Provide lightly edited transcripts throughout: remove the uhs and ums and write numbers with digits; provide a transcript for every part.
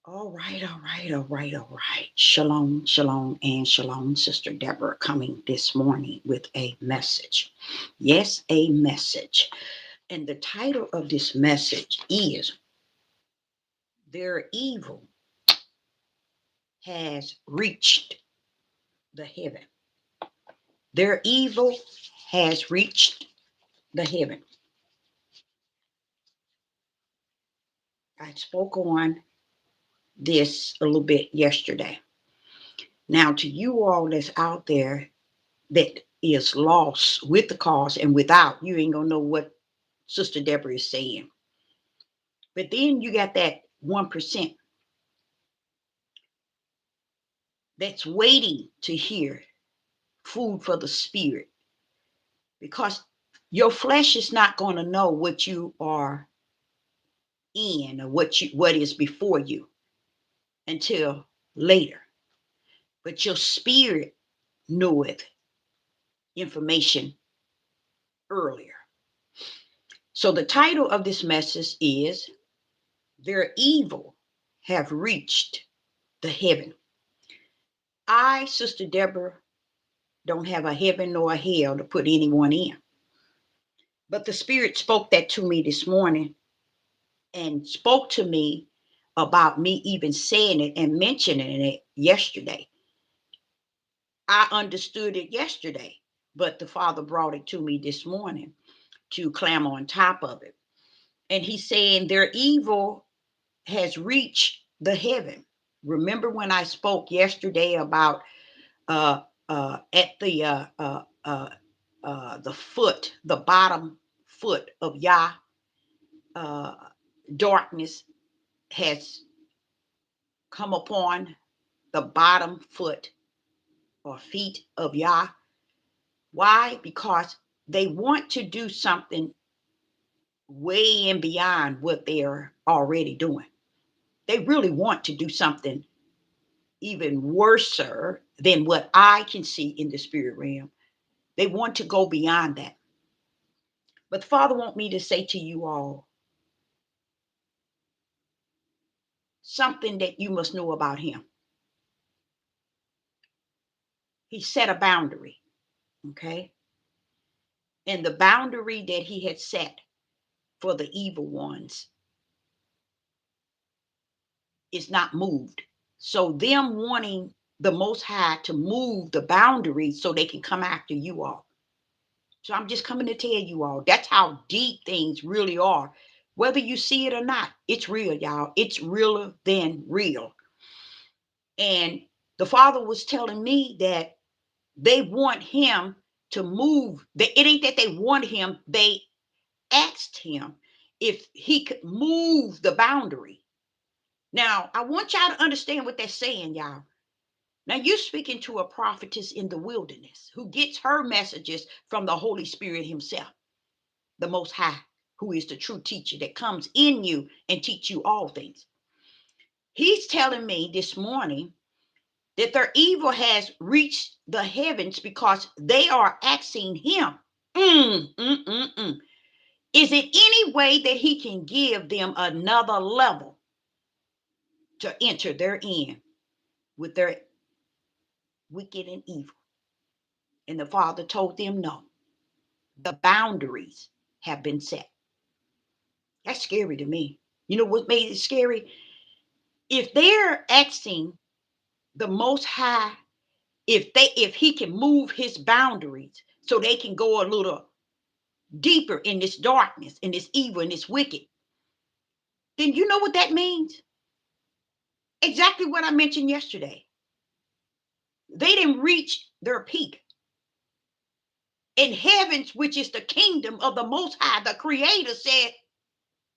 All right, all right, all right, all right. Shalom, shalom, and shalom. Sister Deborah coming this morning with a message. Yes, a message. And the title of this message is Their Evil Has Reached the Heaven. Their evil has reached the heaven. I spoke on this a little bit yesterday. Now, to you all that's out there that is lost with the cause and without, you ain't gonna know what Sister Deborah is saying. But then you got that 1% that's waiting to hear food for the spirit because your flesh is not going to know what you are in or what is before you until later. But your spirit knoweth information earlier. So the title of this message is Their Evil Have Reached the Heaven. I, Sister Deborah, don't have a heaven nor a hell to put anyone in. But the Spirit spoke that to me this morning and spoke to me about me even saying it and mentioning it yesterday. I understood it yesterday, but the Father brought it to me this morning to climb on top of it. And He's saying their evil has reached the heaven. Remember when I spoke yesterday about at the foot, the bottom foot of Yah, uh, darkness has come upon the bottom foot or feet of Yah. Why? Because they want to do something way and beyond what they're already doing. They really want to do something even worse than what I can see in the spirit realm. They want to go beyond that. But the Father wants me to say to you all something that you must know about Him. He set a boundary, okay? And the boundary that He had set for the evil ones is not moved. So them wanting the Most High to move the boundaries so they can come after you all. So I'm just coming to tell you all that's how deep things really are. Whether you see it or not, it's real, y'all. It's realer than real. And the Father was telling me that they want Him to move. It ain't that they want Him, they asked Him if He could move the boundary. Now, I want y'all to understand what they're saying, y'all. Now, you're speaking to a prophetess in the wilderness who gets her messages from the Holy Spirit Himself, the Most High, who is the true teacher that comes in you and teach you all things. He's telling me this morning that their evil has reached the heavens because they are asking Him, is it any way that He can give them another level to enter their end with their wicked and evil? And the Father told them no. The boundaries have been set. That's scary to me. You know what made it scary? If they're asking the Most High, if He can move His boundaries so they can go a little deeper in this darkness, in this evil, in this wicked, then you know what that means? Exactly what I mentioned yesterday. They didn't reach their peak. In heavens, which is the kingdom of the Most High, the Creator said,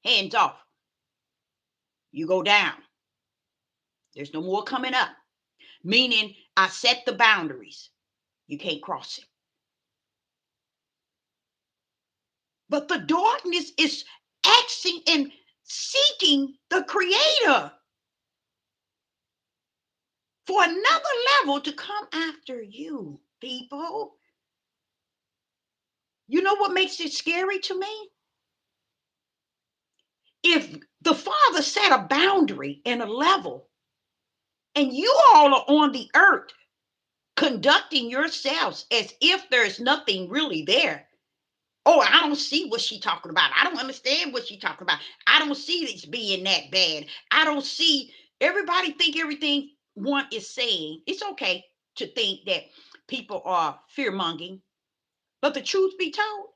hands off. You go down. There's no more coming up. Meaning, I set the boundaries. You can't cross it. But the darkness is asking and seeking the Creator for another level to come after you, people. You know what makes it scary to me? If The Father set a boundary and a level, and you all are on the earth conducting yourselves as if there's nothing really there. Oh, I don't see what she's talking about. I don't understand what she's talking about. I don't see this being that bad. I don't see. Everybody think everything one is saying. It's okay to think that people are fear mongering, but the truth be told,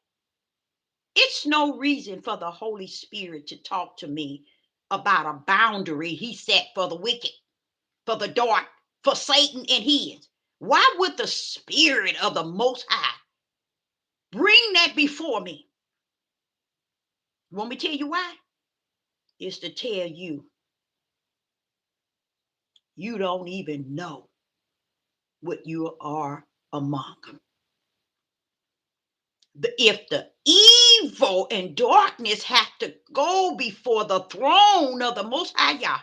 it's no reason for the Holy Spirit to talk to me about a boundary he set for the wicked, for the dark, for Satan and his. Why would the Spirit of the Most High bring that before me? You want me to tell you why? It's to tell you, you don't even know what you are among. If the evil and darkness have to go before the throne of the Most High Yah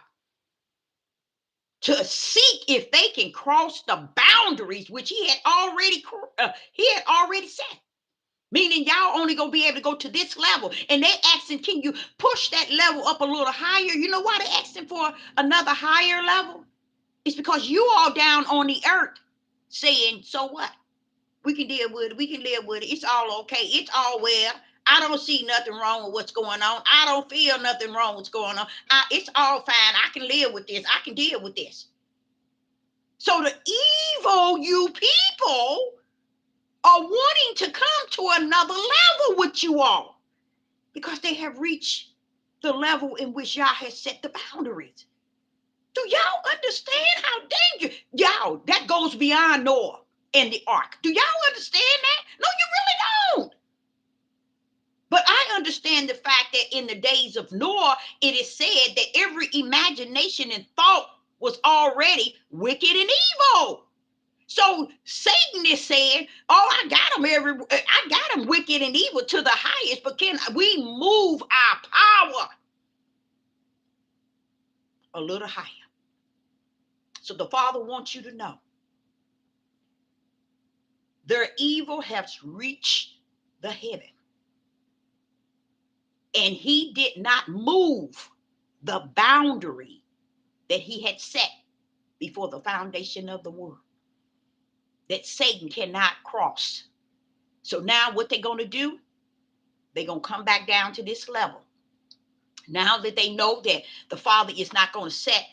to seek if they can cross the boundaries which he had already set. Meaning y'all only gonna be able to go to this level, and they asking, can you push that level up a little higher? You know why they asking for another higher level? It's because you all down on the earth saying, so what? We can deal with it. We can live with it. It's all okay. It's all well. I don't see nothing wrong with what's going on. I don't feel nothing wrong with what's going on. It's all fine. I can live with this. I can deal with this. So the evil you people are wanting to come to another level with you all because they have reached the level in which Yah has set the boundaries. Do y'all understand how dangerous? Y'all, that goes beyond Noah and the ark. Do y'all understand that? No, you really don't. But I understand the fact that in the days of Noah, it is said that every imagination and thought was already wicked and evil. So Satan is saying, "Oh, I got them wicked and evil to the highest, but can we move our power a little higher?" So the Father wants you to know their evil has reached the heaven, and he did not move the boundary that he had set before the foundation of the world, that Satan cannot cross. So now what they're going to do, they're going to come back down to this level. Now that they know that the Father is not going to set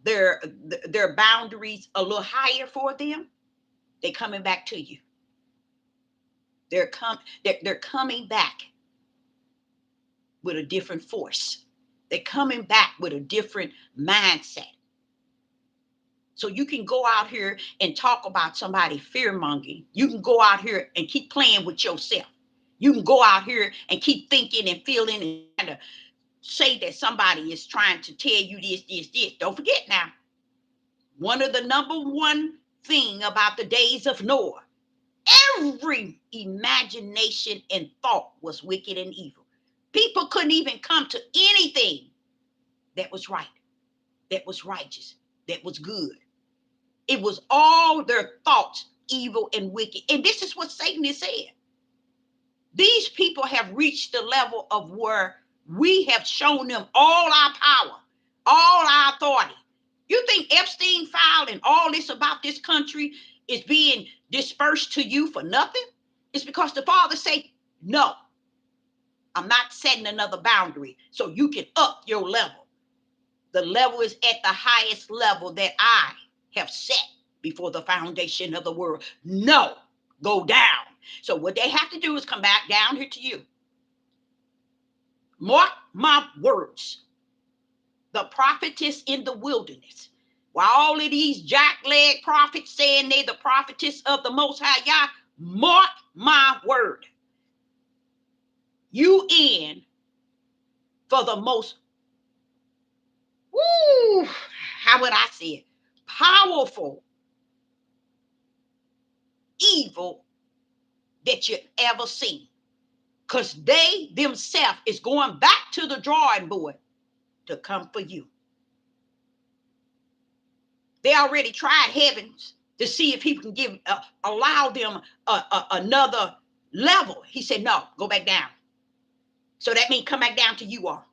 their boundaries a little higher for them, they're coming back to you. They're coming back with a different force. They're coming back with a different mindset. So you can go out here and talk about somebody fear mongering. You can go out here and keep playing with yourself. You can go out here and keep thinking and feeling and trying to say that somebody is trying to tell you this. Don't forget now, one of the number one thing about the days of Noah, every imagination and thought was wicked and evil. People couldn't even come to anything that was right, that was righteous, that was good. It was all their thoughts, evil and wicked. And this is what Satan is saying. These people have reached the level of where we have shown them all our power, all our authority. You think Epstein file and all this about this country is being dispersed to you for nothing? It's because the Father say, no, I'm not setting another boundary so you can up your level. The level is at the highest level that I have set before the foundation of the world. No, go down. So what they have to do is come back down here to you. Mark my words. The prophetess in the wilderness. While all of these jack-leg prophets saying they the prophetess of the Most High Yah, mark my word. You in for the most, how would I say it? Powerful evil that you've ever seen. Because they themselves is going back to the drawing board to come for you. They already tried heavens to see if he can allow them another level. He said, no, go back down. So that means come back down to you all.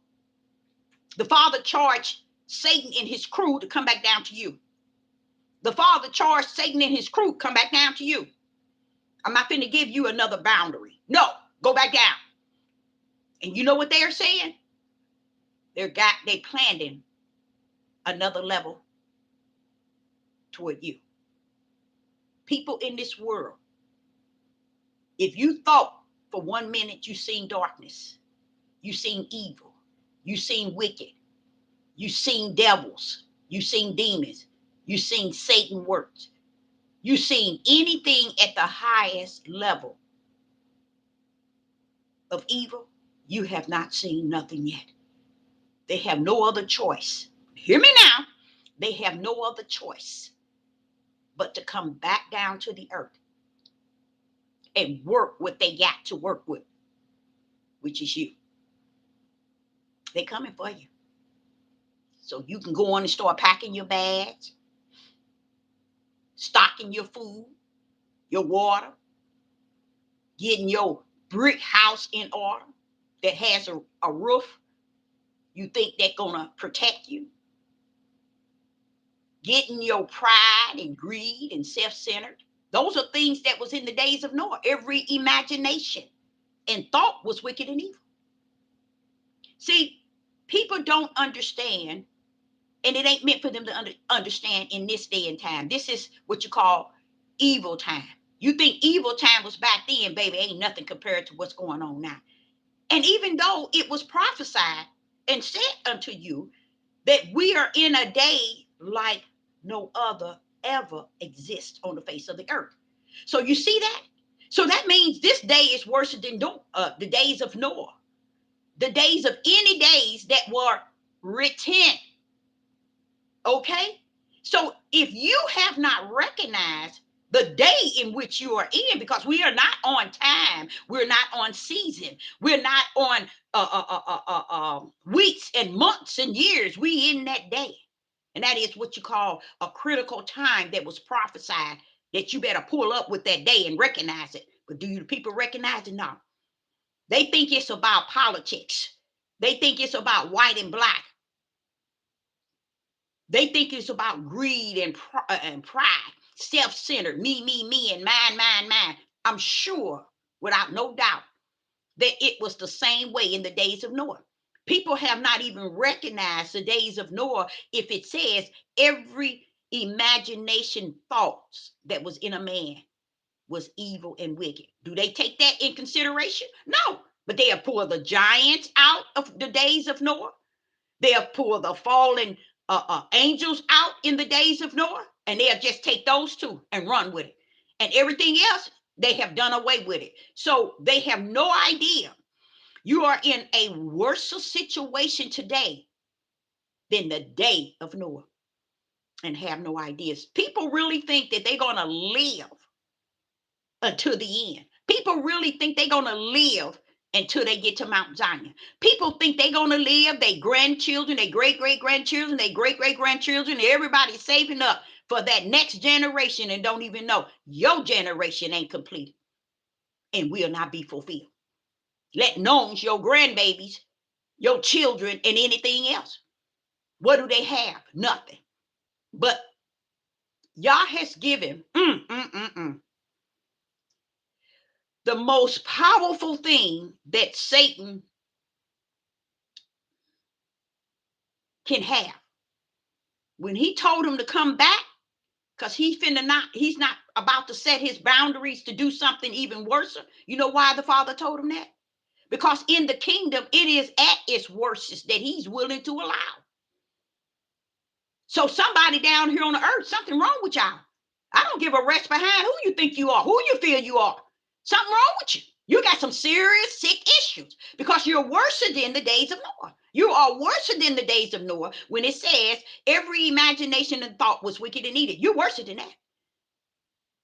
The Father charged Satan and his crew to come back down to you. The Father charged Satan and his crew come back down to you. I'm not going to give you another boundary. No, go back down. And you know what they are saying? They planning another level toward you. People in this world, if you thought for 1 minute you seen darkness, you seen evil, you seen wicked, you seen devils, you seen demons, you seen Satan works, you seen anything at the highest level of evil, you have not seen nothing yet. They have no other choice. Hear me now. They have no other choice but to come back down to the earth and work what they got to work with, which is you. They're coming for you. So you can go on and start packing your bags, stocking your food, your water, getting your brick house in order that has a roof. You think they're going to protect you? Getting your pride and greed and self-centered. Those are things that was in the days of Noah. Every imagination and thought was wicked and evil. See, people don't understand, and it ain't meant for them to understand in this day and time. This is what you call evil time. You think evil time was back then, baby, ain't nothing compared to what's going on now. And even though it was prophesied and said unto you that we are in a day like no other ever exists on the face of the earth. So you see that? So that means this day is worse than the days of Noah, the days of any days that were written. Okay? So if you have not recognized the day in which you are in, because we are not on time, we're not on season, we're not on weeks and months and years, we in that day. And that is what you call a critical time that was prophesied, that you better pull up with that day and recognize it. But do you people recognize it? No. They think it's about politics. They think it's about white and black. They think it's about greed and pride, self-centered, me, and mine. I'm sure, without no doubt, that it was the same way in the days of Noah. People have not even recognized the days of Noah if it says every imagination thoughts that was in a man was evil and wicked. Do they take that in consideration? No, but they have pulled the giants out of the days of Noah. They have pulled the fallen angels out in the days of Noah, and they'll just take those two and run with it. And everything else, they have done away with it. So they have no idea. You are in a worse situation today than the day of Noah and have no ideas. People really think that they're going to live until the end. People really think they're going to live until they get to Mount Zion. People think they're going to live, their grandchildren, their great-great-grandchildren, their great-great-grandchildren, everybody's saving up for that next generation and don't even know your generation ain't completed and will not be fulfilled. Let alone your grandbabies, your children, and anything else. What do they have? Nothing. But Yah has given the most powerful thing that Satan can have. When he told him to come back, because he's not about to set his boundaries to do something even worse. You know why the Father told him that? Because in the kingdom, it is at its worstest that he's willing to allow. So somebody down here on the earth, something wrong with y'all. I don't give a rest behind who you think you are, who you feel you are. Something wrong with you. You got some serious sick issues because you're worse than the days of Noah. You are worse than the days of Noah when it says every imagination and thought was wicked and evil. You're worse than that.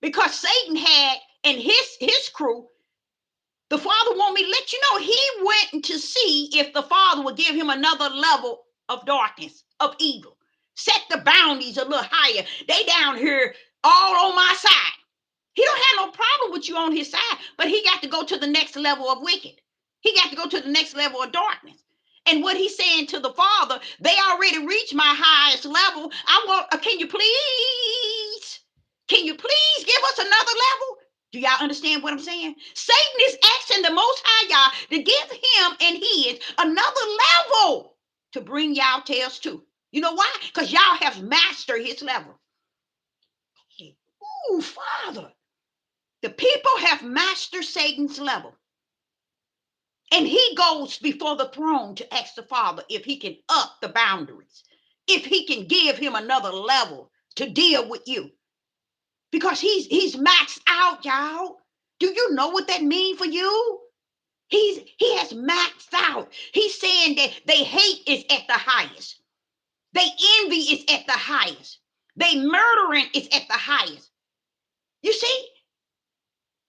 Because Satan had, and his crew, the Father want me to let you know, he went to see if the Father would give him another level of darkness, of evil. Set the boundaries a little higher. They down here all on my side. He don't have no problem with you on his side, but he got to go to the next level of wicked. He got to go to the next level of darkness. And what he's saying to the Father, they already reached my highest level. I want, can you please give us another level? Do y'all understand what I'm saying? Satan is asking the Most High y'all to give him and his another level to bring y'all tails to. You know why? Because y'all have mastered his level. Ooh, Father. The people have mastered Satan's level. And he goes before the throne to ask the Father if he can up the boundaries, if he can give him another level to deal with you. Because he's maxed out, y'all. Do you know what that means for you? He has maxed out. He's saying that they hate is at the highest. They envy is at the highest. They murdering is at the highest. You see?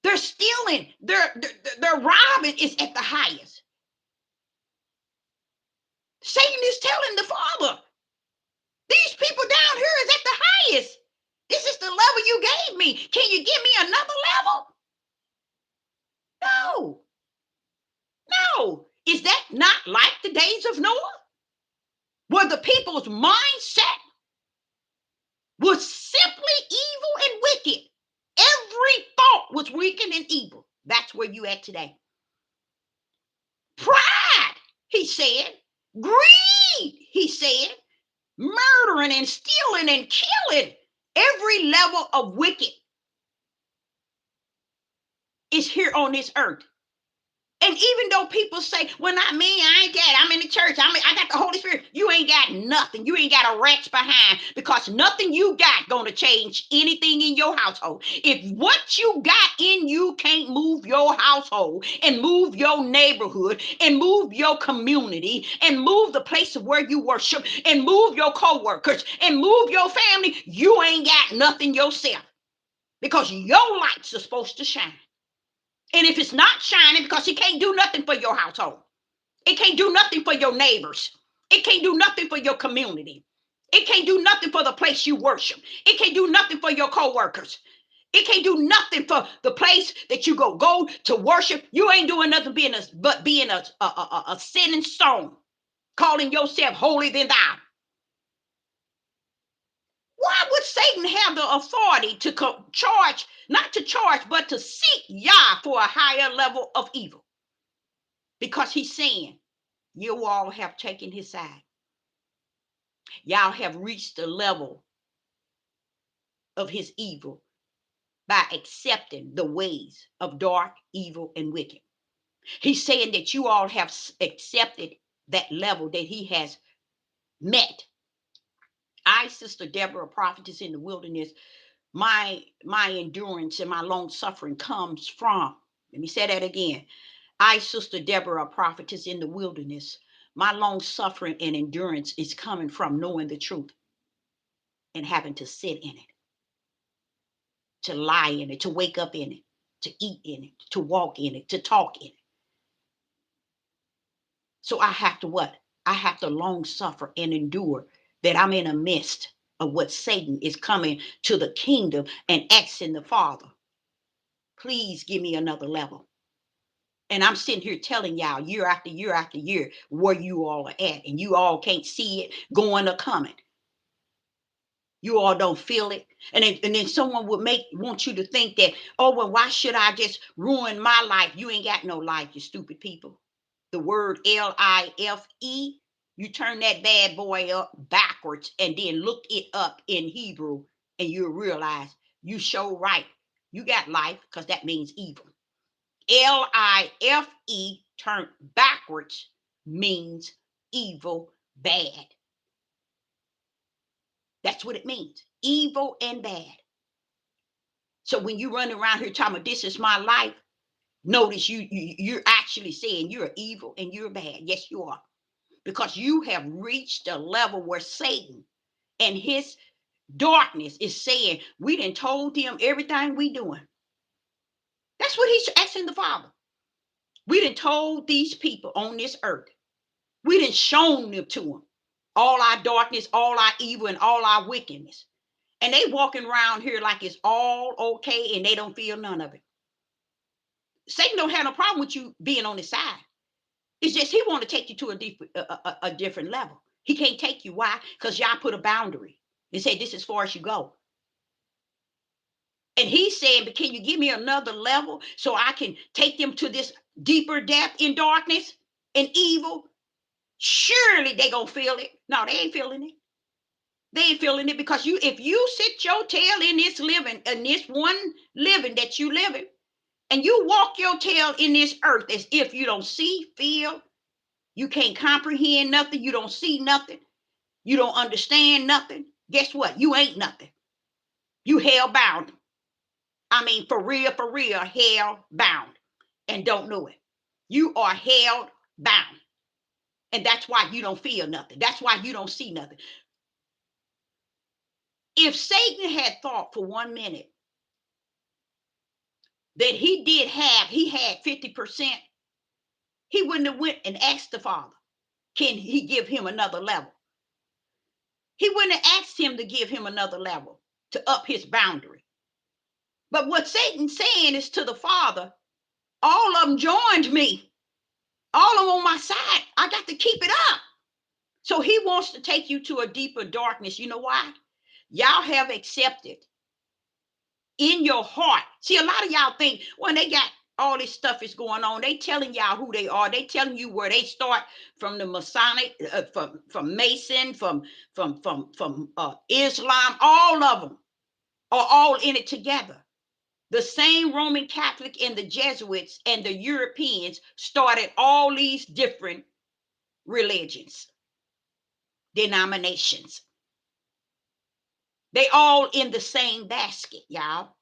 They're stealing. They're robbing is at the highest. Satan is telling the Father, these people down here is at the highest. This is the level you gave me. Can you give me another level? No. No. Is that not like the days of Noah? Where the people's mindset was simply evil and wicked. Every thought was wicked and evil. That's where you at today. Pride, he said. Greed, he said. Murdering and stealing and killing. Every level of wicked is here on this earth. And even though people say, well, not me, I ain't got it. I'm in the church. I got the Holy Spirit. You ain't got nothing. You ain't got a rat's behind, because nothing you got going to change anything in your household. If what you got in you can't move your household and move your neighborhood and move your community and move the place of where you worship and move your co-workers and move your family, you ain't got nothing yourself, because your lights are supposed to shine. And if it's not shining, because it can't do nothing for your household, it can't do nothing for your neighbors, it can't do nothing for your community, it can't do nothing for the place you worship, it can't do nothing for your co-workers, it can't do nothing for the place that you go to worship. You ain't doing nothing but being a sinning stone, calling yourself holy than thou. Why would Satan have the authority to charge, not to charge, but to seek Yah for a higher level of evil? Because he's saying, you all have taken his side. Y'all have reached the level of his evil by accepting the ways of dark, evil, and wicked. He's saying that you all have accepted that level that he has met. I, Sister Deborah, prophetess in the wilderness, my endurance and my long suffering comes from, let me say that again. I, Sister Deborah, prophetess in the wilderness, my long suffering and endurance is coming from knowing the truth and having to sit in it, to lie in it, to wake up in it, to eat in it, to walk in it, to talk in it. So I have to what? I have to long suffer and endure that I'm in the midst of what Satan is coming to the kingdom and asking the Father, please give me another level. And I'm sitting here telling y'all year after year after year where you all are at, and you all can't see it going or coming. You all don't feel it. And then someone would want you to think that, oh, well, why should I just ruin my life? You ain't got no life, you stupid people. The word L-I-F-E, you turn that bad boy up backwards and then look it up in Hebrew, and you'll realize you show right. You got life, because that means evil. L-I-F-E turned backwards means evil, bad. That's what it means. Evil and bad. So when you run around here talking about this is my life, notice you're actually saying you're evil and you're bad. Yes, you are. Because you have reached a level where Satan and his darkness is saying, we done told him everything we doing. That's what he's asking the Father. We done told these people on this earth. We done shown them to them all our darkness, all our evil, and all our wickedness. And they walking around here like it's all okay, and they don't feel none of it. Satan don't have no problem with you being on his side. It's just he want to take you to a different level. He can't take you. Why? Because y'all put a boundary and say this is as far as you go. And he's saying, but can you give me another level so I can take them to this deeper depth in darkness and evil? Surely they gonna feel it. No, they ain't feeling it. They ain't feeling it because if you sit your tail in this living, in this one living that you living, and you walk your tail in this earth as if you don't see, feel, you can't comprehend nothing, you don't see nothing, you don't understand nothing. Guess what? You ain't nothing. You hell bound. I mean, for real, hell bound, and don't know it. You are held bound. And that's why you don't feel nothing. That's why you don't see nothing. If Satan had thought for 1 minute that he had 50%, he wouldn't have went and asked the Father, can he give him another level? He wouldn't have asked him to give him another level to up his boundary. But what Satan's saying is to the Father, all of them joined me. All of them on my side. I got to keep it up. So he wants to take you to a deeper darkness. You know why? Y'all have accepted in your heart. See, a lot of y'all think when they got all this stuff is going on, they telling y'all who they are. They telling you where they start from, the Masonic, from Mason, from Islam. All of them are all in it together. The same Roman Catholic and the Jesuits and the Europeans started all these different religions, denominations. They all in the same basket, y'all.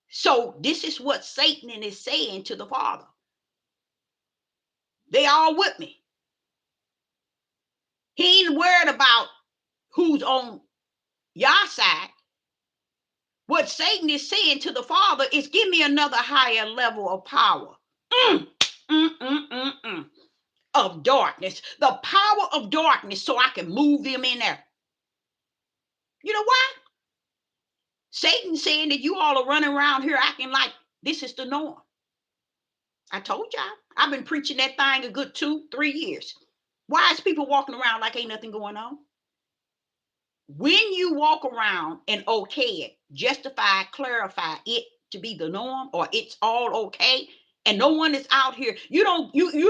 So this is what Satan is saying to the Father. They all with me. He ain't worried about who's on your side. What Satan is saying to the Father is, give me another higher level of power. Of darkness. The power of darkness so I can move them in there. You know why? Satan saying that you all are running around here acting like this is the norm. I told y'all, I've been preaching that thing a good 2-3 years. Why is people walking around like ain't nothing going on? When you walk around and okay it, justify, clarify it to be the norm, or it's all okay, and no one is out here, you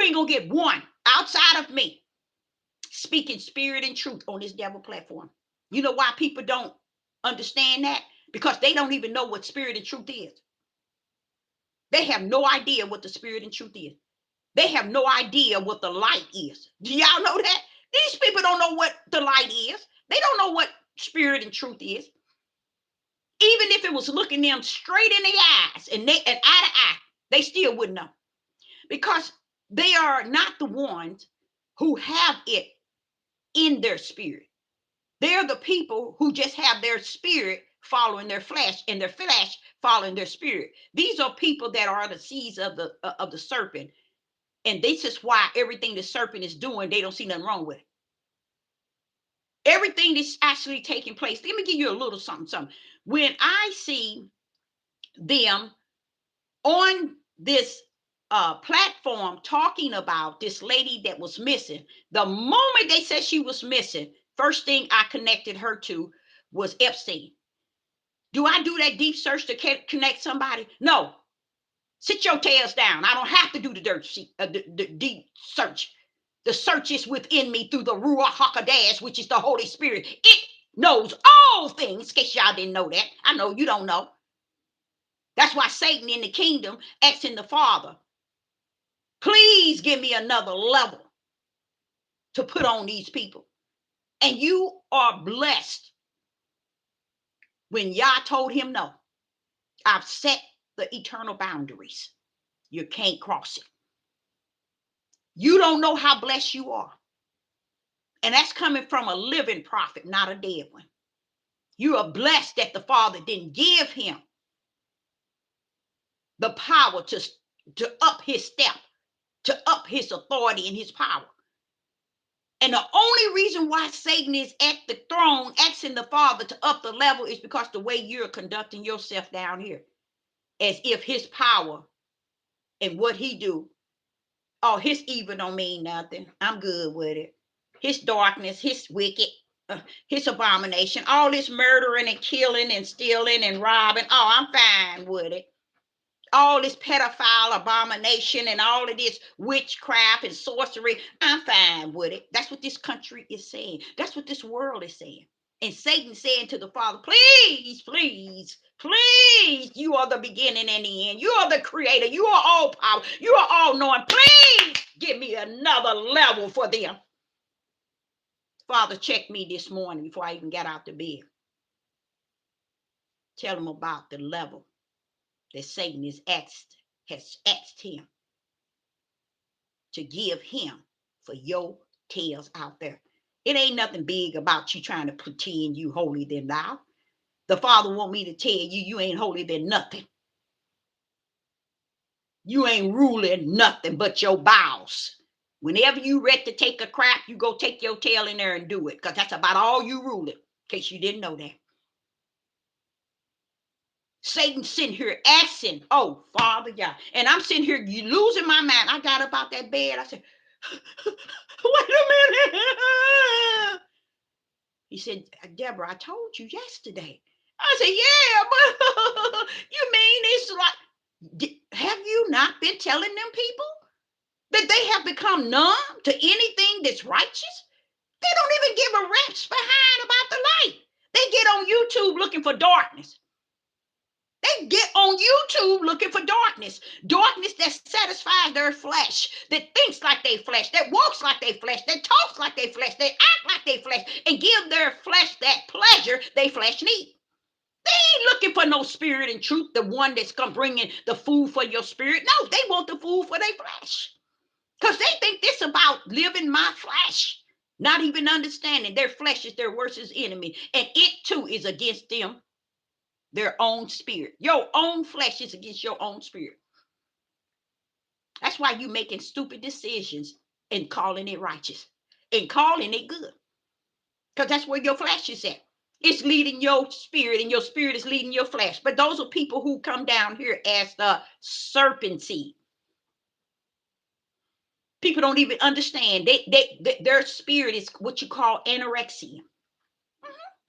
ain't gonna get one outside of me speaking spirit and truth on this devil platform. You know why people don't understand that? Because they don't even know what spirit and truth is. They have no idea what the spirit and truth is. They have no idea what the light is. Do y'all know that? These people don't know what the light is. They don't know what spirit and truth is. Even if it was looking them straight in the eyes and eye to eye, they still wouldn't know. Because they are not the ones who have it in their spirit. They're the people who just have their spirit following their flesh, and their flesh following their spirit. These are people that are the seeds of the serpent. And this is why everything the serpent is doing, they don't see nothing wrong with it. Everything that's actually taking place. Let me give you a little something. When I see them on this platform talking about this lady that was missing, the moment they said she was missing, first thing I connected her to was Epstein. Do I do that deep search to connect somebody? No. Sit your tails down. I don't have to do the deep search. The search is within me through the Ruach HaKodesh, which is the Holy Spirit. It knows all things, in case y'all didn't know that. I know you don't know. That's why Satan in the kingdom asking the Father, please give me another level to put on these people. And you are blessed when Yah told him no. I've set the eternal boundaries. You can't cross it. You don't know how blessed you are. And that's coming from a living prophet, not a dead one. You are blessed that the Father didn't give him the power to up his step, to up his authority and his power. And the only reason why Satan is at the throne asking the Father to up the level is because the way you're conducting yourself down here, as if his power and what he do Oh, his evil don't mean nothing. I'm good with it. His darkness, his wicked, his abomination, all this murdering and killing and stealing and robbing. Oh, I'm fine with it. All this pedophile abomination and all of this witchcraft and sorcery, I'm fine with it. That's what this country is saying. That's what this world is saying. And Satan saying to the Father, please, please, please, you are the beginning and the end. You are the creator. You are all power. You are all knowing. Please give me another level for them. Father, check me this morning before I even got out the bed. Tell him about the level that Satan has asked him to give him for your tails out there. It ain't nothing big about you trying to pretend you holier than thou. The Father want me to tell you, you ain't holier than nothing. You ain't ruling nothing but your bowels. Whenever you ready to take a crap, you go take your tail in there and do it, because that's about all you ruling, in case you didn't know that. Satan sitting here asking, oh, Father, yeah. And I'm sitting here losing my mind. I got up out that bed. I said, wait a minute. He said, Deborah, I told you yesterday. I said, yeah, but you mean it's like, have you not been telling them people that they have become numb to anything that's righteous? They don't even give a rat's behind about the light. They get on YouTube looking for darkness. They get on YouTube looking for darkness. Darkness that satisfies their flesh, that thinks like they flesh, that walks like they flesh, that talks like they flesh, they act like they flesh, and give their flesh that pleasure they flesh need. They ain't looking for no spirit and truth, the one that's come bringing the food for your spirit. No, they want the food for their flesh. Because they think this about living my flesh. Not even understanding their flesh is their worst enemy. And it too is against them. Their own spirit. Your own flesh is against your own spirit. That's why you making stupid decisions and calling it righteous and calling it good. Because that's where your flesh is at. It's leading your spirit, and your spirit is leading your flesh. But those are people who come down here as the serpent seed. People don't even understand. Their spirit is what you call anorexia.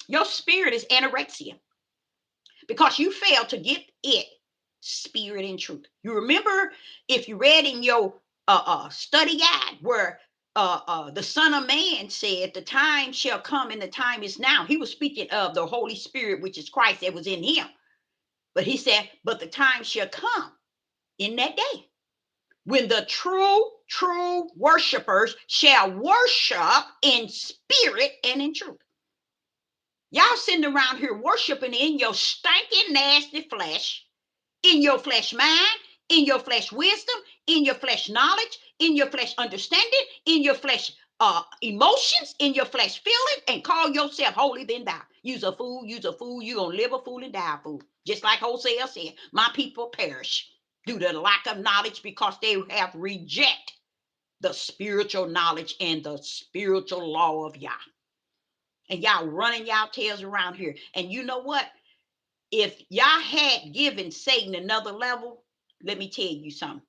Your spirit is anorexia. Because you fail to get it spirit and truth. You remember, if you read in your study guide where the Son of Man said, the time shall come and the time is now. He was speaking of the Holy Spirit, which is Christ that was in him. But he said, but the time shall come in that day when the true worshipers shall worship in spirit and in truth. Y'all sitting around here worshiping in your stinking, nasty flesh, in your flesh mind, in your flesh wisdom, in your flesh knowledge, in your flesh understanding, in your flesh emotions, in your flesh feeling, and call yourself holy than thou. You's a fool, you're gonna live a fool and die a fool. Just like Hosea said, my people perish due to the lack of knowledge, because they have rejected the spiritual knowledge and the spiritual law of Yah. And y'all running y'all tails around here. And you know what? If y'all had given Satan another level, let me tell you something.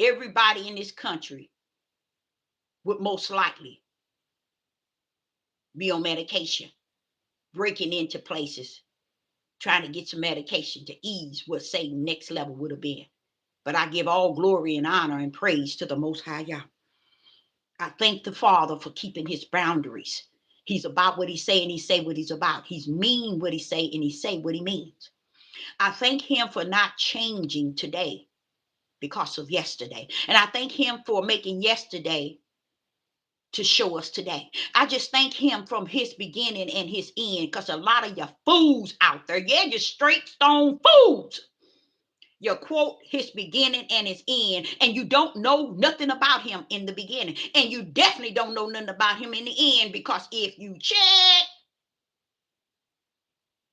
Everybody in this country would most likely be on medication, breaking into places, trying to get some medication to ease what Satan's next level would have been. But I give all glory and honor and praise to the Most High Yah. I thank the Father for keeping his boundaries. He's about what he say, and he say what he's about. He's mean what he say, and he say what he means. I thank him for not changing today because of yesterday. And I thank him for making yesterday to show us today. I just thank him from his beginning and his end, because a lot of you fools out there, yeah, you're straight stone fools. You quote his beginning and his end, and you don't know nothing about him in the beginning. And you definitely don't know nothing about him in the end, because if you check,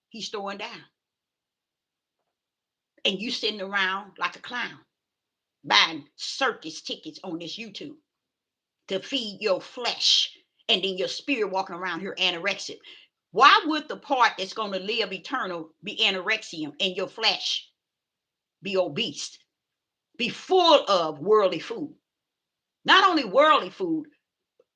he's throwing down. And you sitting around like a clown, buying circus tickets on this YouTube to feed your flesh, and then your spirit walking around here anorexic. Why would the part that's going to live eternal be anorexium and your flesh be obese, be full of worldly food? Not only worldly food,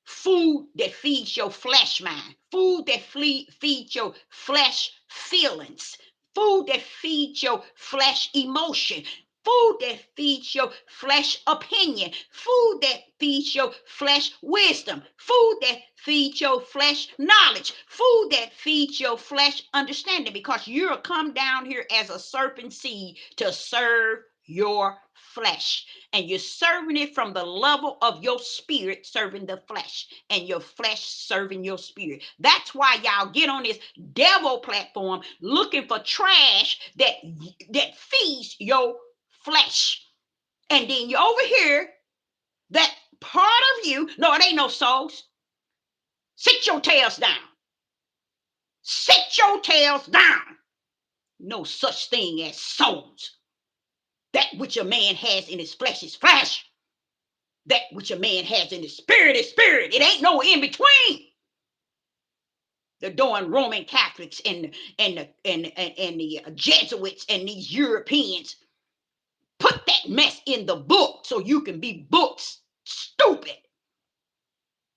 food that feeds your flesh mind, food that feeds your flesh feelings, food that feeds your flesh emotion, food that feeds your flesh opinion, food that feeds your flesh wisdom, food that feeds your flesh knowledge, food that feeds your flesh understanding, because you're come down here as a serpent seed to serve your flesh, and you're serving it from the level of your spirit serving the flesh and your flesh serving your spirit. That's why y'all get on this devil platform looking for trash that feeds your flesh. And then you're over here, that part of you, no, it ain't no souls. Sit your tails down. Sit your tails down. No such thing as souls. That which a man has in his flesh is flesh. That which a man has in his spirit is spirit. It ain't no in between. The darn Roman Catholics and the Jesuits and these Europeans put that mess in the book so you can be books stupid.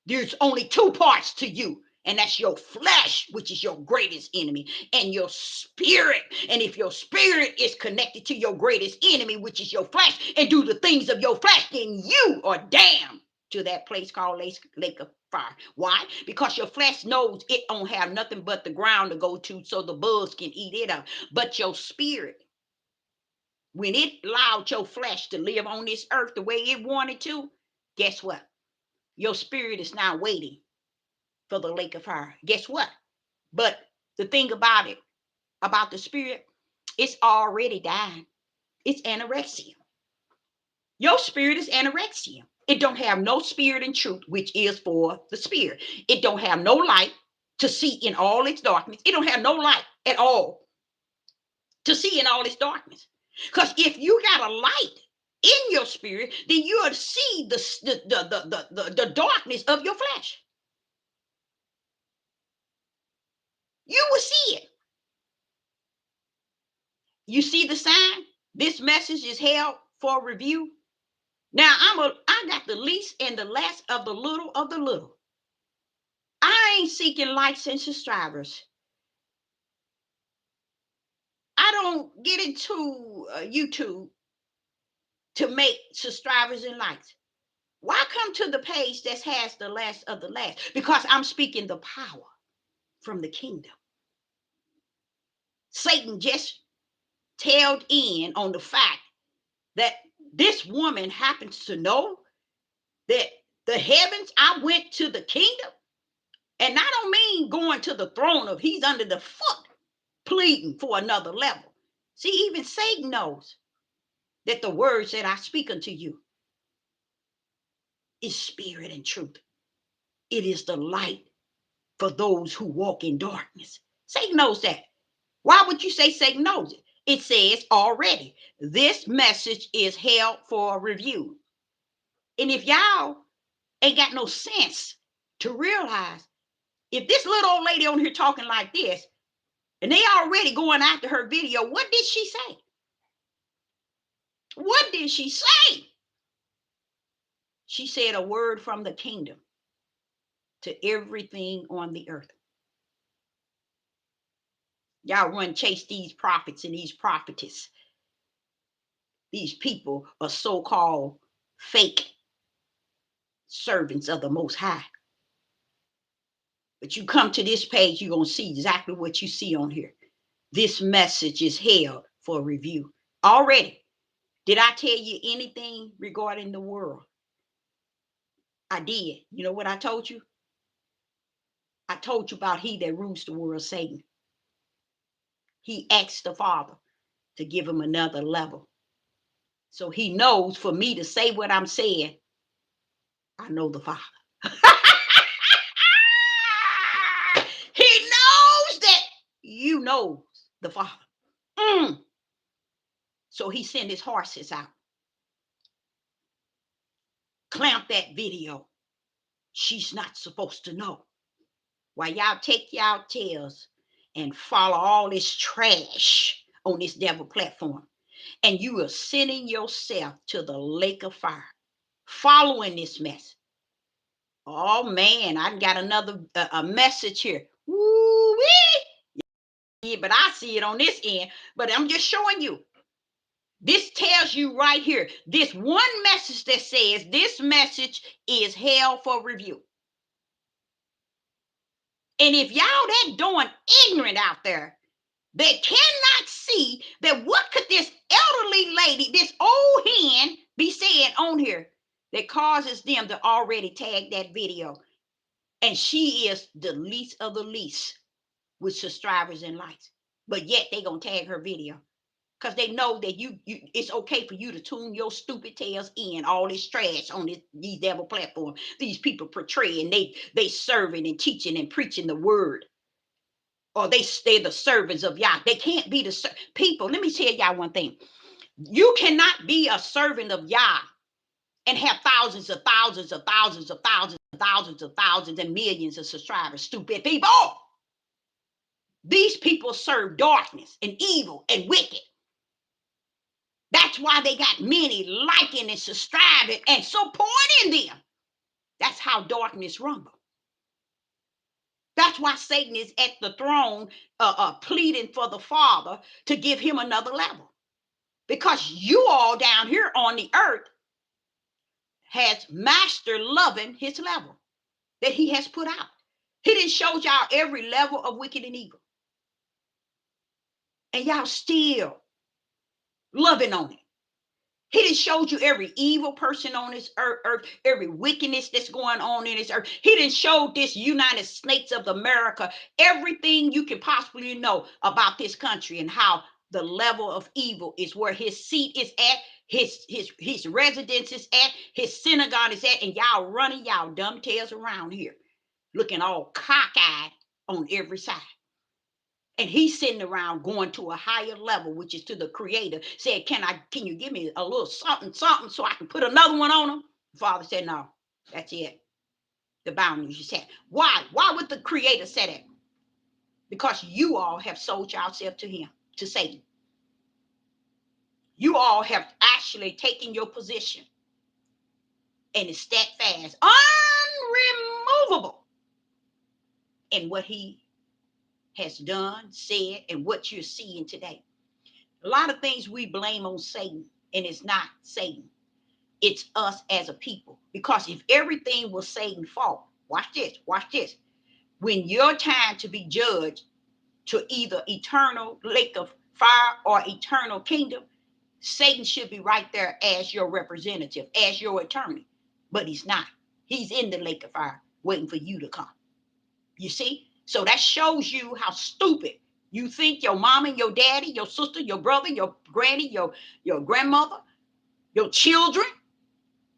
There's only two parts to you, and that's your flesh, which is your greatest enemy, and your spirit. And if your spirit is connected to your greatest enemy, which is your flesh, and do the things of your flesh, then you are damned to that place called lake of fire. Why? Because your flesh knows it don't have nothing but the ground to go to so the bugs can eat it up. But your spirit, when it allowed your flesh to live on this earth the way it wanted to, guess what? Your spirit is now waiting for the lake of fire. Guess what? But the thing about it, about the spirit, it's already died. It's anorexia. Your spirit is anorexia. It don't have no spirit and truth, which is for the spirit. It don't have no light to see in all its darkness. It don't have no light at all to see in all its darkness. Because if you got a light in your spirit, then you'll see the darkness of your flesh. You will see it. You see the sign? This message is held for review. Now I got the least and the last of the little of the little. I ain't seeking likes and subscribers. I don't get into YouTube to make subscribers and likes. Why come to the page that has the last of the last? Because I'm speaking the power from the kingdom. Satan just tailed in on the fact that this woman happens to know that the heavens, I went to the kingdom. And I don't mean going to the throne of he's under the foot, pleading for another level. See, even Satan knows that the words that I speak unto you is spirit and truth. It is the light for those who walk in darkness. Satan knows that. Why would you say Satan knows it? It says already, this message is held for review. And if y'all ain't got no sense to realize, if this little old lady on here talking like this, and they already going after her video, what did she say? What did she say? She said a word from the kingdom to everything on the earth. Y'all run chase these prophets and these prophetess. These people are so-called fake servants of the Most High. But you come to this page, you're going to see exactly what you see on here. This message is held for review. Already, did I tell you anything regarding the world? I did. You know what I told you? I told you about he that rules the world, Satan. He asked the Father to give him another level. So he knows for me to say what I'm saying, I know the Father. He knows that you know the Father. So he sent his horses out. Clamp that video. She's not supposed to know. While y'all take y'all tails and follow all this trash on this devil platform, and you are sending yourself to the lake of fire following this mess. Oh man, I got another a message here. Woo-wee! Yeah, but I see it on this end. But I'm just showing you. This tells you right here, this one message that says this message is hell for review. And if y'all that doing ignorant out there, they cannot see that what could this elderly lady, this old hen, be saying on here that causes them to already tag that video. And she is the least of the least with subscribers and likes. But yet they gonna tag her video. Because they know that you it's okay for you to tune your stupid tails in all this trash on these devil platforms. These people portraying they serving and teaching and preaching the word, or they're the servants of Yah. They can't be the people. Let me tell y'all one thing. You cannot be a servant of Yah and have thousands of thousands of thousands of thousands of thousands of thousands and millions of subscribers. Stupid people. These people serve darkness and evil and wicked. That's why they got many liking and subscribing and supporting them. That's how darkness rumbles. That's why Satan is at the throne pleading for the Father to give him another level. Because you all down here on the earth has mastered loving his level that he has put out. He didn't show y'all every level of wicked and evil. And y'all still loving on it. He didn't show you every evil person on this earth, every wickedness that's going on in this earth. He didn't show this United States of America everything you can possibly know about this country and how the level of evil is where his seat is at, his residence is at, his synagogue is at, and y'all running y'all dumb tails around here, looking all cockeyed on every side. And he's sitting around going to a higher level, which is to the creator, said, can you give me a little something so I can put another one on him? The Father said, no, that's it. The boundaries you set. Why? Why would the creator say that? Because you all have sold yourself to him, to Satan. You all have actually taken your position and is steadfast, unremovable in what he has done, said, and what you're seeing today. A lot of things we blame on Satan, and it's not Satan. It's us as a people. Because if everything was Satan's fault, watch this. When your time to be judged to either eternal lake of fire or eternal kingdom, Satan should be right there as your representative, as your attorney. But he's not. He's in the lake of fire waiting for you to come. You see? So that shows you how stupid you think your mama, your daddy, your sister, your brother, your granny, your grandmother, your children,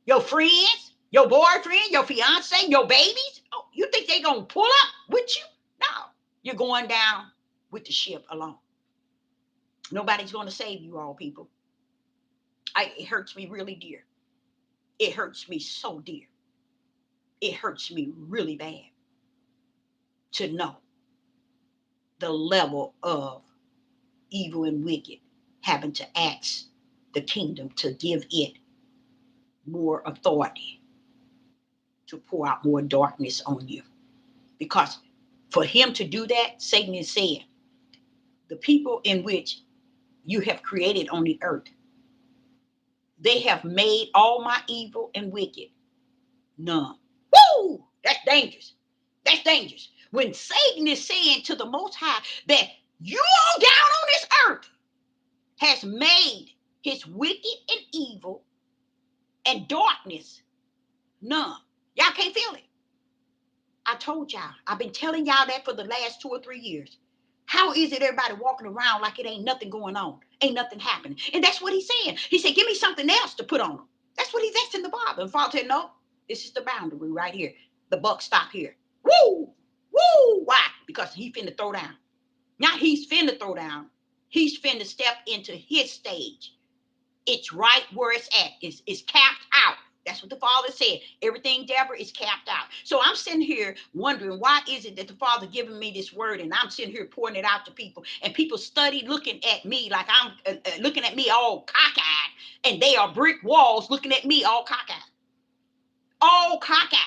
your friends, your boyfriend, your fiance, your babies. Oh, you think they're going to pull up with you? No. You're going down with the ship alone. Nobody's going to save you all, people. It hurts me really dear. It hurts me so dear. It hurts me really bad to know the level of evil and wicked having to ask the kingdom to give it more authority to pour out more darkness on you. Because for him to do that, Satan is saying, the people in which you have created on the earth, they have made all my evil and wicked none. Woo! That's dangerous. That's dangerous. When Satan is saying to the Most High that you all down on this earth has made his wicked and evil and darkness none. Y'all can't feel it. I told y'all. I've been telling y'all that for the last 2 or 3 years. How is it everybody walking around like it ain't nothing going on? Ain't nothing happening. And that's what he's saying. He said, give me something else to put on them. That's what he's asking the Bible. And Father said, no, this is the boundary right here. The buck stop here. Woo! Woo! Why? Because he finna throw down. Not he's finna throw down. He's finna step into his stage. It's right where it's at. It's capped out. That's what the Father said. Everything, Deborah, is capped out. So I'm sitting here wondering, why is it that the Father giving me this word and I'm sitting here pouring it out to people, and people study looking at me like I'm looking at me all cockeyed, and they are brick walls looking at me all cockeyed. all cockeyed.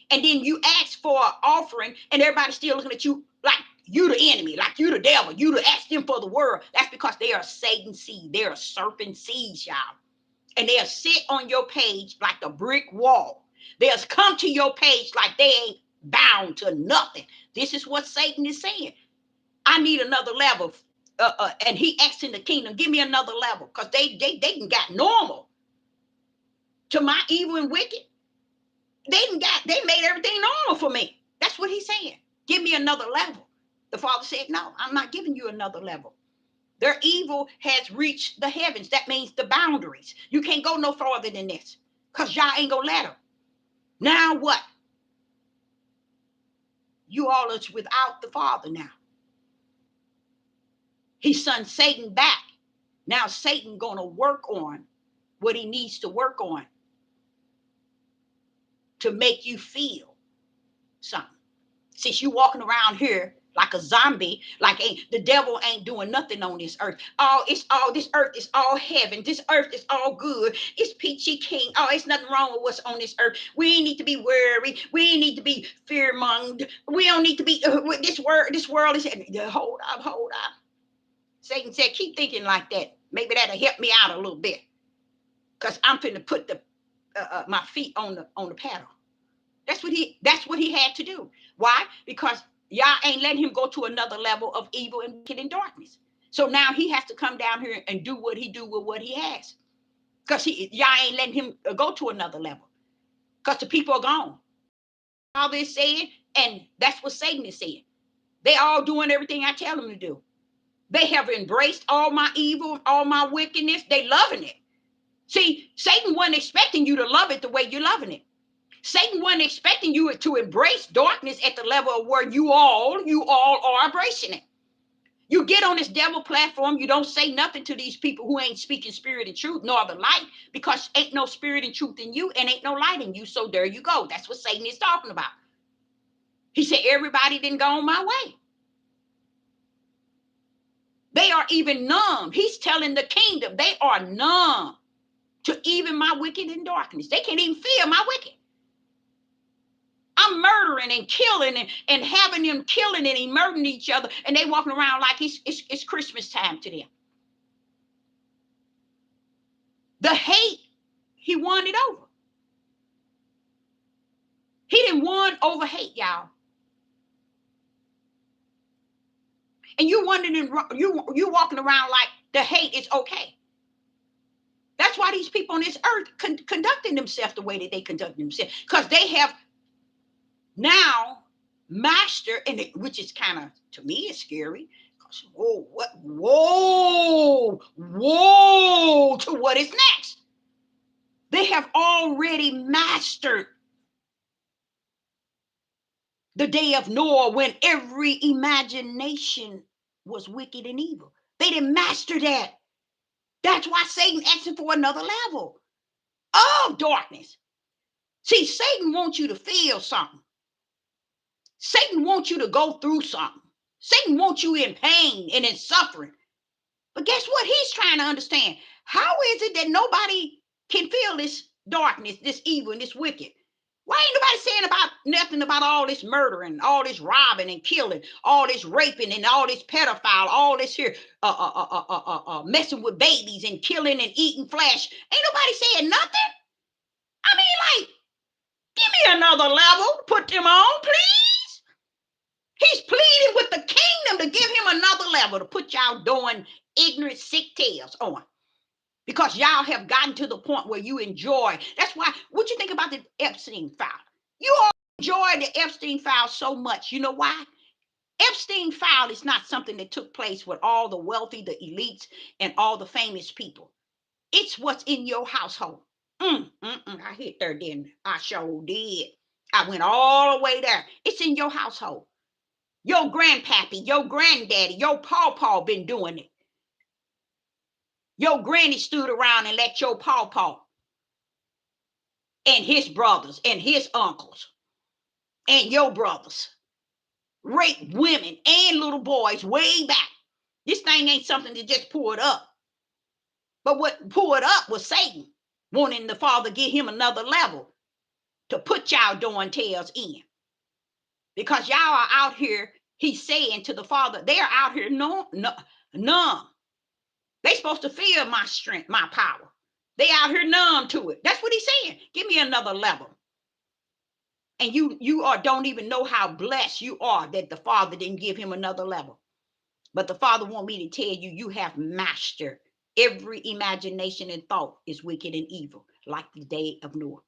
And then you ask for an offering, and everybody's still looking at you like you the enemy, like you the devil, you to ask them for the world. That's because they are Satan seed. They are serpent seeds, y'all. And they'll sit on your page like a brick wall. They'll come to your page like they ain't bound to nothing. This is what Satan is saying. I need another level. And he acts in the kingdom, give me another level, because they got normal to my evil and wicked. They made everything normal for me. That's what he's saying. Give me another level. The Father said, no, I'm not giving you another level. Their evil has reached the heavens. That means the boundaries. You can't go no farther than this, because y'all ain't gonna let them. Now what? You all is without the Father now. He sent Satan back. Now Satan gonna work on what he needs to work on to make you feel something. Since you walking around here like a zombie, like the devil ain't doing nothing on this earth. This earth is all heaven. This earth is all good. It's peachy king. Oh, it's nothing wrong with what's on this earth. We ain't need to be worried. We ain't need to be fear-monged. We don't need to be this world is hold up. Satan said, keep thinking like that. Maybe that'll help me out a little bit. Because I'm finna put the my feet on the paddle. That's what he had to do. Why? Because y'all ain't letting him go to another level of evil and wicked and darkness. So now he has to come down here and do what he do with what he has. Because y'all ain't letting him go to another level. Because the people are gone. All this saying, and that's what Satan is saying. They all doing everything I tell them to do. They have embraced all my evil, all my wickedness. They loving it. See, Satan wasn't expecting you to love it the way you're loving it. Satan wasn't expecting you to embrace darkness at the level of where you all are embracing it. You get on this devil platform, you don't say nothing to these people who ain't speaking spirit and truth, nor the light, because ain't no spirit and truth in you and ain't no light in you. So there you go. That's what Satan is talking about. He said, everybody didn't go on my way. They are even numb. He's telling the kingdom they are numb to even my wicked and darkness. They can't even feel my wicked. I'm murdering and killing and having them killing and murdering each other, and they walking around like it's Christmas time to them. The hate, he won it over. He didn't won over hate, y'all. And you wondering, you walking around like the hate is okay. That's why these people on this earth conducting themselves the way that they conduct themselves, because they have now mastered, and which is kind of, to me, is scary. Whoa, to what is next. They have already mastered the day of Noah, when every imagination was wicked and evil. They didn't master that. That's why Satan asking for another level of darkness. See, Satan wants you to feel something. Satan wants you to go through something. Satan wants you in pain and in suffering. But guess what? He's trying to understand. How is it that nobody can feel this darkness, this evil, and this wicked? Why ain't nobody saying about nothing about all this murdering, all this robbing and killing, all this raping and all this pedophile, all this here messing with babies and killing and eating flesh? Ain't nobody saying nothing. I mean, like, give me another level, put them on, please. He's pleading with the kingdom to give him another level to put y'all doing ignorant, sick tales on. Because y'all have gotten to the point where you enjoy. That's why, what you think about the Epstein file? You all enjoy the Epstein file so much. You know why? Epstein file is not something that took place with all the wealthy, the elites, and all the famous people. It's what's in your household. I hit there, didn't I? I sure did. I went all the way there. It's in your household. Your grandpappy, your granddaddy, your pawpaw been doing it. Your granny stood around and let your pawpaw and his brothers and his uncles and your brothers rape women and little boys way back. This thing ain't something to just pull it up. But what pulled up was Satan wanting the Father to give him another level to put y'all doing tails in. Because y'all are out here, he's saying to the Father, they're out here numb. They supposed to feel my strength, my power. They out here numb to it. That's what he's saying. Give me another level. And you don't even know how blessed you are that the Father didn't give him another level. But the Father want me to tell you, you have mastered every imagination and thought is wicked and evil, like the day of Noah.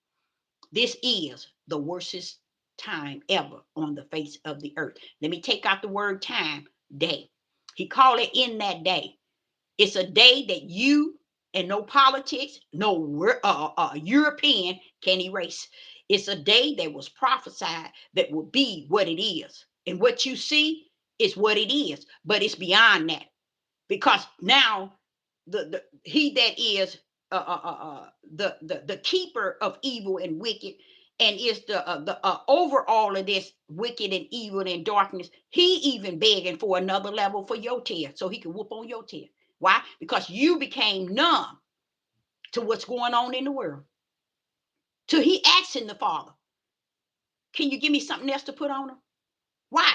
This is the worstest time ever on the face of the earth. Let me take out the word time, day. He called it in that day. It's a day that you and no politics, no European can erase. It's a day that was prophesied that will be what it is. And what you see is what it is, but it's beyond that. Because now he that is the keeper of evil and wicked, and is the overall of this wicked and evil and darkness, he even begging for another level for your tail, so he can whoop on your tail. Why? Because you became numb to what's going on in the world. So he asking the Father, can you give me something else to put on him? Why?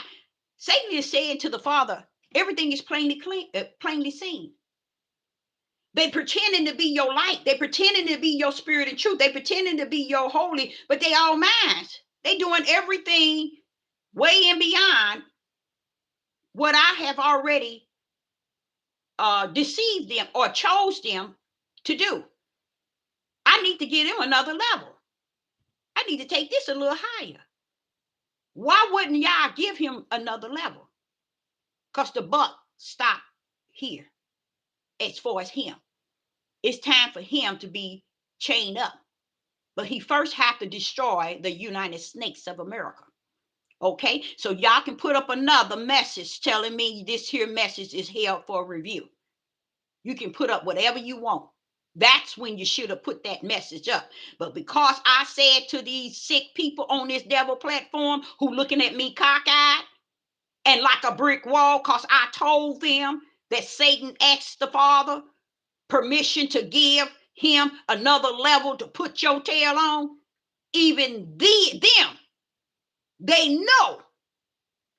Satan is saying to the Father, everything is plainly seen. They pretending to be your light. They pretending to be your spirit and truth. They pretending to be your holy, but they all minds. They doing everything way and beyond what I have already deceived them or chose them to do. I need to get him another level. I need to take this a little higher. Why wouldn't y'all give him another level? Because the buck stopped here as far as him. It's time for him to be chained up. But he first had to destroy the United Snakes of America. Okay, so y'all can put up another message telling me this here message is held for review. You can put up whatever you want. That's when you should have put that message up. But because I said to these sick people on this devil platform who looking at me cockeyed and like a brick wall, because I told them that Satan asked the Father permission to give him another level to put your tail on, even them, they know,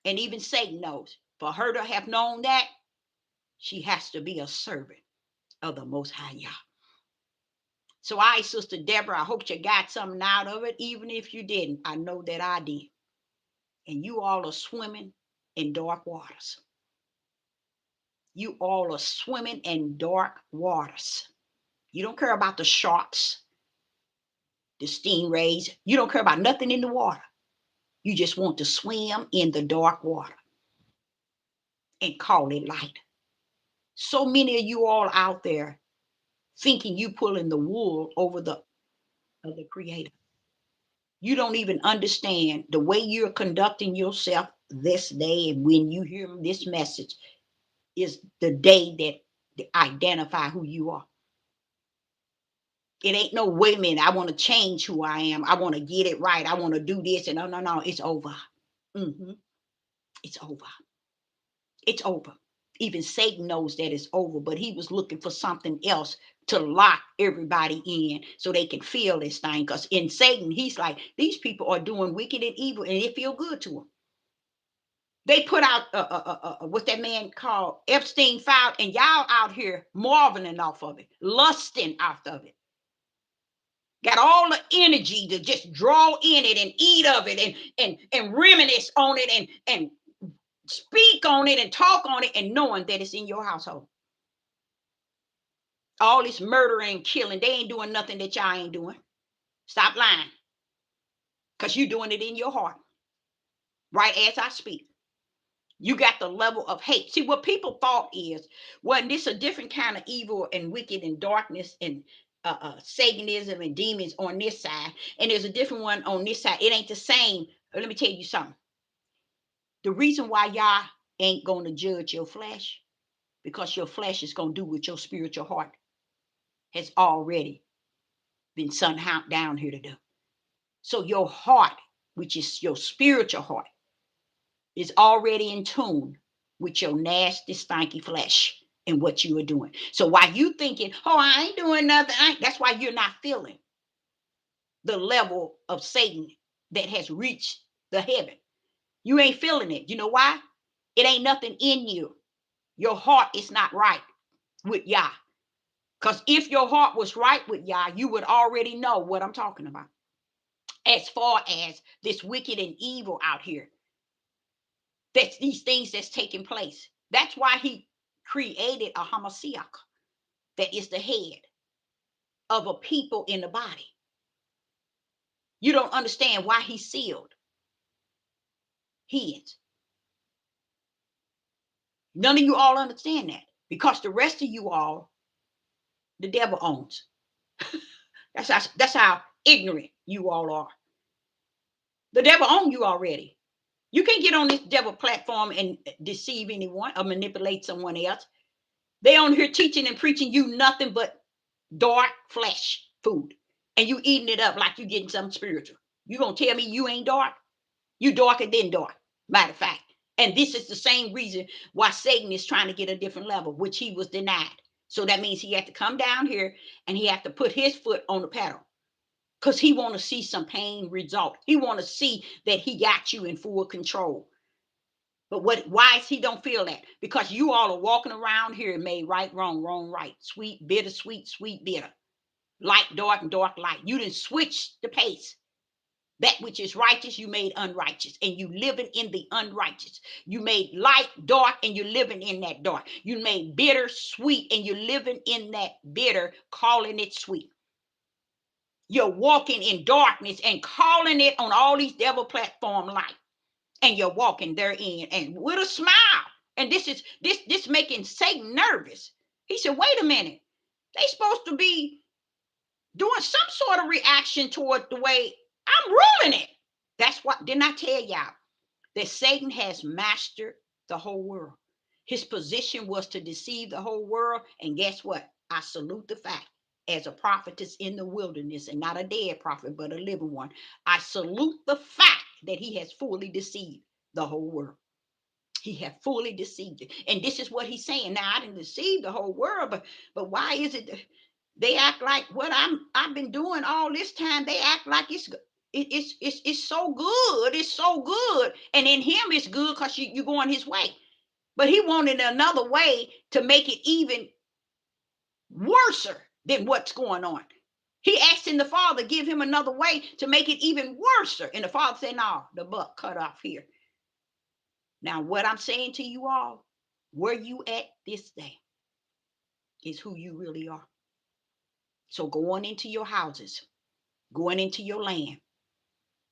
and even Satan knows, for her to have known that, she has to be a servant of the Most High Yah. So Sister Deborah, I hope you got something out of it. Even if you didn't, I know that I did. And you all are swimming in dark waters. You all are swimming in dark waters. You don't care about the sharks, the stingrays. You don't care about nothing in the water. You just want to swim in the dark water and call it light. So many of you all out there thinking you pulling the wool over the Creator. You don't even understand the way you're conducting yourself this day, and when you hear this message is the day that identify who you are. It ain't no wait a minute, I want to change who I am. I want to get it right. I want to do this. And no, it's over. It's over. It's over. Even Satan knows that it's over, but he was looking for something else to lock everybody in so they can feel this thing. Because in Satan, he's like, these people are doing wicked and evil, and it feel good to them. They put out what that man called Epstein file, and y'all out here marveling off of it, lusting off of it. Got all the energy to just draw in it and eat of it and reminisce on it and speak on it and talk on it, and knowing that it's in your household. All this murder and killing, they ain't doing nothing that y'all ain't doing. Stop lying. Because you're doing it in your heart. Right as I speak. You got the level of hate. See, what people thought is, well, this a different kind of evil and wicked and darkness and Satanism and demons on this side. And there's a different one on this side. It ain't the same. Let me tell you something. The reason why y'all ain't going to judge your flesh, because your flesh is going to do what your spiritual heart has already been sent down here to do. So your heart, which is your spiritual heart, is already in tune with your nasty, stinky flesh and what you are doing. So while you thinking, oh, I ain't doing nothing, that's why you're not feeling. the level of Satan that has reached the heaven. You ain't feeling it. You know why? It ain't nothing in you. Your heart is not right with Yah. Because if your heart was right with Yah, you would already know what I'm talking about. As far as this wicked and evil out here, that's these things that's taking place. That's why he created a Hamashiach that is the head of a people in the body. You don't understand why he sealed heads. None of you all understand that, because the rest of you all, the devil owns. That's how ignorant you all are. The devil owns you already. You can't get on this devil platform and deceive anyone or manipulate someone else. They on here teaching and preaching you nothing but dark flesh food, and you eating it up like you getting something spiritual. You gonna tell me you ain't dark? You darker than dark, matter of fact. And this is the same reason why Satan is trying to get a different level, which he was denied. So that means he had to come down here and he had to put his foot on the pedal, because he want to see some pain result. He want to see that he got you in full control. But why is he don't feel that? Because you all are walking around here and made right, wrong, wrong, right, sweet, bitter, sweet, sweet, bitter, light, dark, and dark, light. You didn't switch the pace. That which is righteous, you made unrighteous, and you living in the unrighteous. You made light dark, and you're living in that dark. You made bitter sweet, and you're living in that bitter, calling it sweet. You're walking in darkness and calling it on all these devil platform light, and you're walking therein and with a smile. And this making Satan nervous. He said, wait a minute, they supposed to be doing some sort of reaction toward the way I'm ruling it. That's what, didn't I tell y'all that Satan has mastered the whole world? His position was to deceive the whole world. And guess what? I salute the fact, as a prophetess in the wilderness, and not a dead prophet, but a living one. I salute the fact that he has fully deceived the whole world. He had fully deceived it. And this is what he's saying. Now, I didn't deceive the whole world, but why is it they act like what I've been doing all this time? They act like it's so good. It's so good. And in him it's good because you're going his way. But he wanted another way to make it even worse than what's going on. He asked in the Father, give him another way to make it even worse. And the Father said, no, the buck cut off here. Now, what I'm saying to you all, where you at this day is who you really are. So going into your houses, going into your land,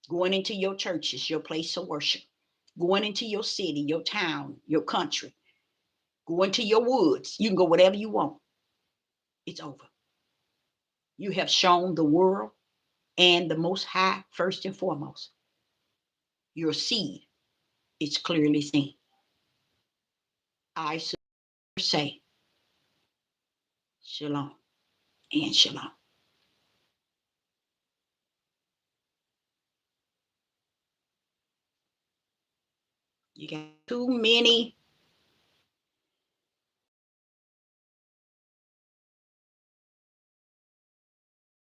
going into your churches, your place of worship, going into your city, your town, your country, going to your woods. You can go whatever you want. It's over. You have shown the world and the Most High, first and foremost, your seed is clearly seen. I say, shalom and shalom. You got too many